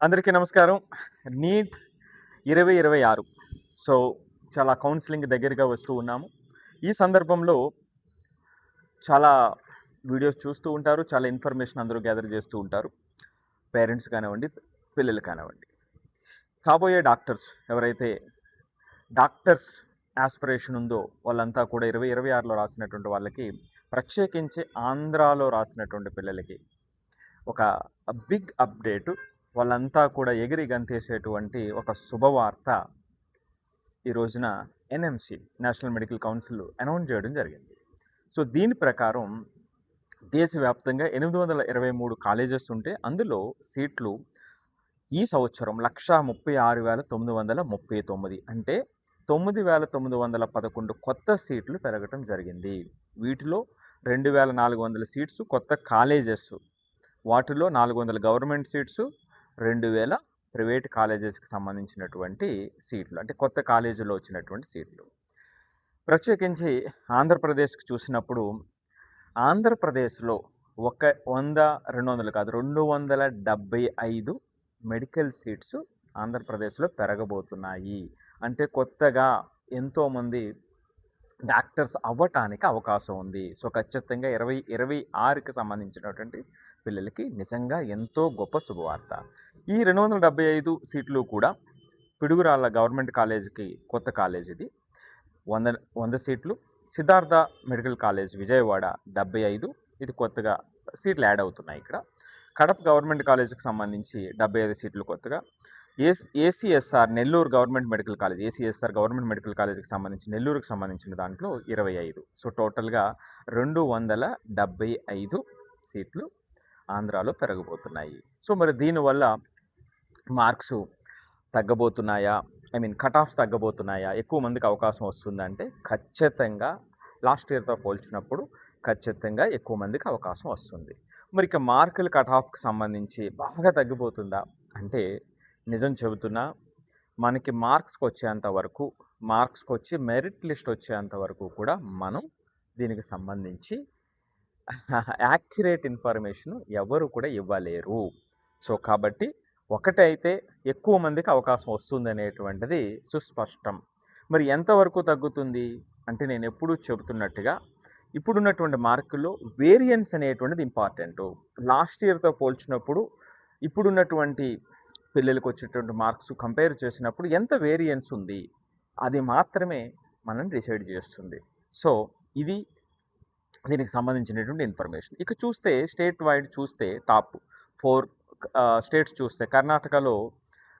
అందరికీ నమస్కారం. Neat 2026 so చాలా కౌన్సిలింగ్ దగ్గరగా వస్తూ ఉన్నాము. ఈ సందర్భంలో చాలా వీడియోస్ చూస్తూ ఉంటారు. చాలా ఇన్ఫర్మేషన్ అందరూ గ్యాదర్ చేస్తూ ఉంటారు. పేరెంట్స్ కానివ్వండి, పిల్లలు కానివ్వండి. కాబోయే డాక్టర్స్ ఎవరైతే డాక్టర్స్ యాస్పిరేషన్ ఉందో వాళ్ళంతా కూడా 2026లో రాసినటువంటి వాళ్ళకి, ప్రత్యేకించి ఆంధ్రాలో రాసినటువంటి పిల్లలకి ఒక బిగ్ అప్డేటు, వాళ్ళంతా కూడా ఎగిరి గంతేసేటువంటి ఒక శుభవార్త ఈ రోజున NMC national medical council announce చేయడం జరిగింది. సో దీని ప్రకారం దేశవ్యాప్తంగా 823 కాలేజెస్ ఉంటే అందులో సీట్లు ఈ సంవత్సరం 136,939 అంటే 9,911 కొత్త సీట్లు పెరగటం జరిగింది. వీటిలో 2,400 సీట్స్ కొత్త కాలేజెస్, వాటిలో 400 గవర్నమెంట్ సీట్స్, 2,000 ప్రైవేట్ కాలేజెస్కి సంబంధించినటువంటి సీట్లు, అంటే కొత్త కాలేజీలో వచ్చినటువంటి సీట్లు. ప్రత్యేకించి ఆంధ్రప్రదేశ్కి చూసినప్పుడు ఆంధ్రప్రదేశ్లో 100, 200 కాదు 275 మెడికల్ సీట్స్ ఆంధ్రప్రదేశ్లో పెరగబోతున్నాయి. అంటే కొత్తగా ఎంతోమంది డాక్టర్స్ అవ్వటానికి అవకాశం ఉంది. సో ఖచ్చితంగా 2026కి సంబంధించినటువంటి పిల్లలకి నిజంగా ఎంతో గొప్ప శుభవార్త. ఈ 275 సీట్లు కూడా పిడుగురాళ్ళ గవర్నమెంట్ కాలేజీకి కొత్త కాలేజ్ ఇది 100 సీట్లు. సిద్ధార్థ మెడికల్ కాలేజ్ విజయవాడ 75, ఇది కొత్తగా సీట్లు యాడ్ అవుతున్నాయి ఇక్కడ. కడప గవర్నమెంట్ కాలేజీకి సంబంధించి 75 సీట్లు కొత్తగా. ACSR Nellore government medical college, ACSR government medical కాలేజీకి సంబంధించి నెల్లూరుకి సంబంధించిన దాంట్లో 25. సో టోటల్గా 275 సీట్లు ఆంధ్రాలో పెరగబోతున్నాయి. సో మరి దీనివల్ల మార్క్స్ తగ్గబోతున్నాయా, కట్ ఆఫ్స్ తగ్గబోతున్నాయా, ఎక్కువ మందికి అవకాశం వస్తుందంటే ఖచ్చితంగా లాస్ట్ ఇయర్తో పోల్చినప్పుడు ఖచ్చితంగా ఎక్కువ మందికి అవకాశం వస్తుంది. మరి ఇక మార్కులు కట్ ఆఫ్కి సంబంధించి బాగా తగ్గిపోతుందా అంటే, నిజం చెబుతున్నా, మనకి మార్క్స్కి వచ్చేంత వరకు, మార్క్స్కి వచ్చి మెరిట్ లిస్ట్ వచ్చేంత వరకు కూడా మనం దీనికి సంబంధించి యాక్యురేట్ ఇన్ఫర్మేషన్ ఎవరు కూడా ఇవ్వలేరు. సో కాబట్టి ఒకటైతే ఎక్కువ మందికి అవకాశం వస్తుంది అనేటువంటిది సుస్పష్టం. మరి ఎంతవరకు తగ్గుతుంది అంటే, నేను ఎప్పుడూ చెబుతున్నట్టుగా ఇప్పుడున్నటువంటి మార్కుల్లో వేరియన్స్ అనేటువంటిది ఇంపార్టెంటు. లాస్ట్ ఇయర్తో పోల్చినప్పుడు ఇప్పుడున్నటువంటి పిల్లలకు వచ్చేటువంటి మార్క్స్ కంపేర్ చేసినప్పుడు ఎంత వేరియన్స్ ఉంది, అది మాత్రమే మనం డిసైడ్ చేస్తుంది. సో ఇది దీనికి సంబంధించినటువంటి ఇన్ఫర్మేషన్. ఇక చూస్తే స్టేట్ వైడ్ చూస్తే టాప్ 4 స్టేట్స్ చూస్తే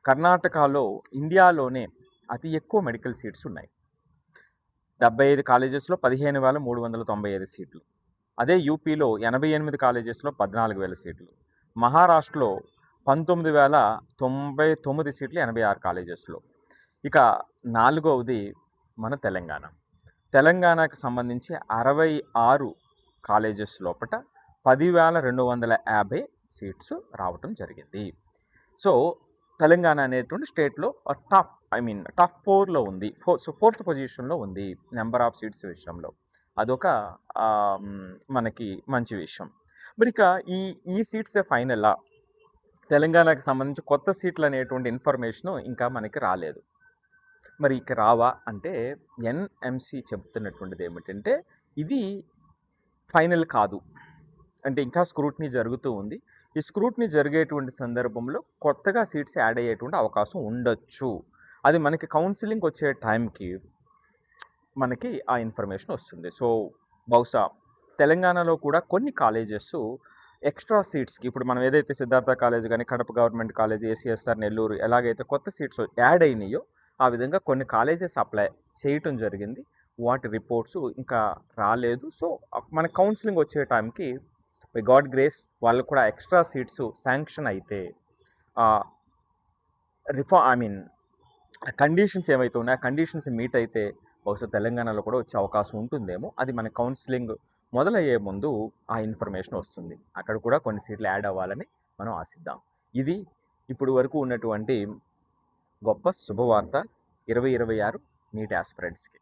కర్ణాటకలో ఇండియాలోనే అతి ఎక్కువ మెడికల్ సీట్స్ ఉన్నాయి. 75 కాలేజెస్లో 15,395 సీట్లు. అదే యూపీలో 88 కాలేజెస్లో 14,000 సీట్లు. మహారాష్ట్రలో 19,099 సీట్లు 86 కాలేజెస్లో. ఇక నాలుగవది మన తెలంగాణకు సంబంధించి 66 కాలేజెస్ లోపల 10,250 సీట్స్ రావటం జరిగింది. సో తెలంగాణ అనేటువంటి స్టేట్లో టాప్ 4లో ఉంది. ఫోర్త్ పొజిషన్లో ఉంది నెంబర్ ఆఫ్ సీట్స్ విషయంలో. అదొక మనకి మంచి విషయం. మరి ఇక ఈ సీట్సే ఫైనలా? తెలంగాణకు సంబంధించి కొత్త సీట్లు అనేటువంటి ఇన్ఫర్మేషను ఇంకా మనకి రాలేదు. మరి ఇక రావా అంటే, ఎన్ఎంసి చెప్తున్నటువంటిది ఏమిటంటే, ఇది ఫైనల్ కాదు, అంటే ఇంకా స్క్రూట్నీ జరుగుతూ ఉంది. ఈ స్క్రూట్నీ జరిగేటువంటి సందర్భంలో కొత్తగా సీట్స్ యాడ్ అయ్యేటువంటి అవకాశం ఉండొచ్చు. అది మనకి కౌన్సిలింగ్ వచ్చే టైంకి మనకి ఆ ఇన్ఫర్మేషన్ వస్తుంది. సో బహుశా తెలంగాణలో కూడా కొన్ని కాలేజెస్ ఎక్స్ట్రా సీట్స్కి, ఇప్పుడు మనం ఏదైతే సిద్ధార్థ కాలేజ్ కానీ, Kadapa government college, ACSR Nellore ఎలాగైతే కొత్త సీట్స్ యాడ్ అయినాయో ఆ విధంగా కొన్ని కాలేజెస్ అప్లై చేయటం జరిగింది. వాటి రిపోర్ట్స్ ఇంకా రాలేదు. సో మన కౌన్సిలింగ్ వచ్చే టైంకి బై గాడ్ గ్రేస్ వాళ్ళు కూడా ఎక్స్ట్రా సీట్స్ శాంక్షన్ అయితే, కండిషన్స్ ఏవైతే ఉన్నాయో ఆ కండిషన్స్ మీట్ అయితే బహుశా తెలంగాణలో కూడా వచ్చే అవకాశం ఉంటుందేమో. అది మన కౌన్సిలింగ్ మొదలయ్యే ముందు ఆ ఇన్ఫర్మేషన్ వస్తుంది. అక్కడ కూడా కొన్ని సీట్లు యాడ్ అవ్వాలని మనం ఆశిద్దాం. ఇది ఇప్పుడు వరకు ఉన్నటువంటి గొప్ప శుభవార్త 2026 నీట్ ఆస్పిరెంట్స్కి.